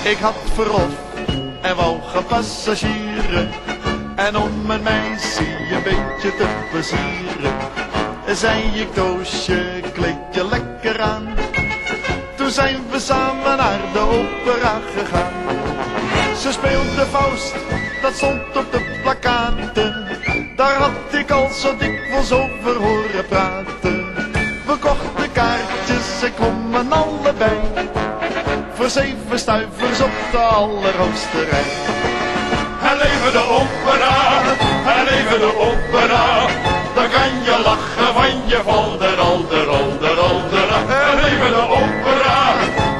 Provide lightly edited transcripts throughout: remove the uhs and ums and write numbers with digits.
Ik had verlof en wou gaan passagieren. En om een meisje een beetje te plezieren, zei ik: Toosje, kleed je lekker aan. Toen zijn we samen naar de opera gegaan. Ze speelde Faust, dat stond op de plakkaten. Daar had ik al zo dikwijls over horen praten. We kochten kaartjes en klommen allebei voor 7 stuivers op de allerhoogste rij. En leven de opera, en leven de opera. Dan kan je lachen van je valderalder. En leven de opera,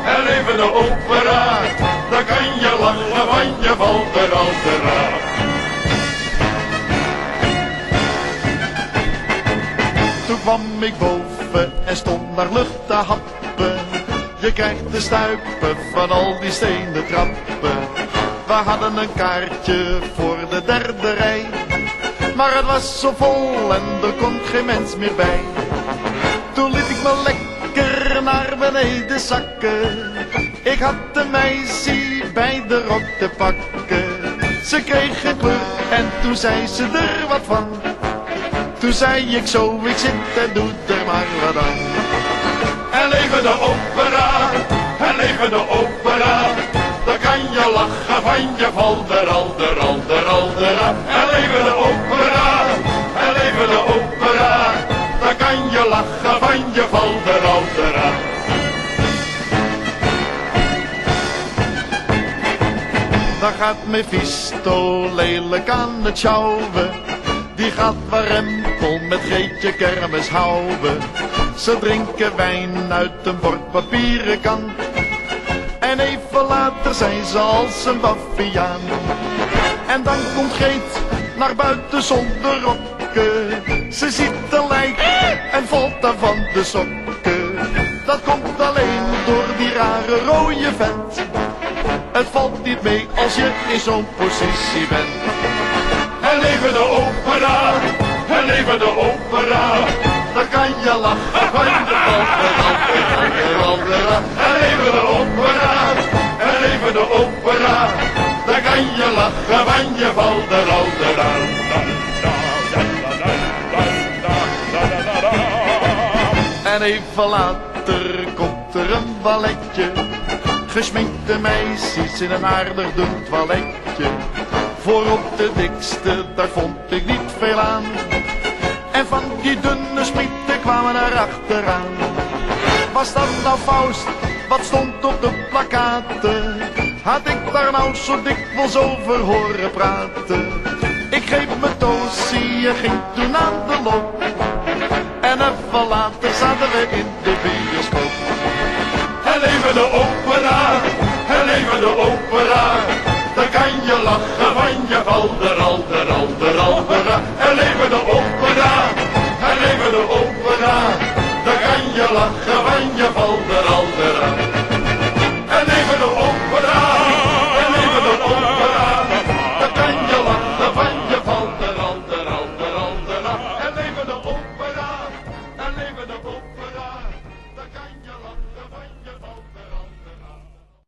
en leven de opera. Dan kan je lachen van je valderalder. Toen kwam ik boven en stond naar lucht te happen. Je krijgt te stuipen van al die stenen trappen. We hadden een kaartje voor de 3e rij, maar het was zo vol en er kon geen mens meer bij. Toen liet ik me lekker naar beneden zakken. Ik had een meisje bij de rok te pakken. Ze kreeg een kleur en toen zei ze er wat van. Toen zei ik zo: ik zit en doe er maar wat aan. En leven de opera, en leven de opera. Dan kan je lachen van je valderalder. En leven de opera, en leven de opera. Dan kan je lachen van je valderalder. Dan gaat Mephisto lelijk aan het sjouwen. Die gaat warempel met Greetje kermis houden. Ze drinken wijn uit een bordpapieren kan. En even later zijn ze als een baviaan. En dan komt Greet naar buiten zonder rokken. Ze ziet een lijk en valt daar van de sokken. Dat komt alleen door die rare rode vent. Het valt niet mee als je in zo'n positie bent. En leven de opera, en leven de opera. Dan kan je lachen van je valderalder. En leven de opera, en leven de opera. Dan kan je lachen van je valderalder. En even later komt er een balletje. Gesminkte meisjes in een aardig dun toiletje. Voor op de dikste, daar vond ik niet veel aan. En van die dunne smieten kwamen er achteraan. Was dat nou Faust, wat stond op de plakkaten? Had ik daar nou zo dikwijls over horen praten? Ik greep mijn Toosie en ging toen aan de loop. En even later zaten we in de bioscoop. En leven de opera, en leven de opera. Dan kan je lachen van je valderalder. En leven de opera, en leven de opera. Dan kan je lachen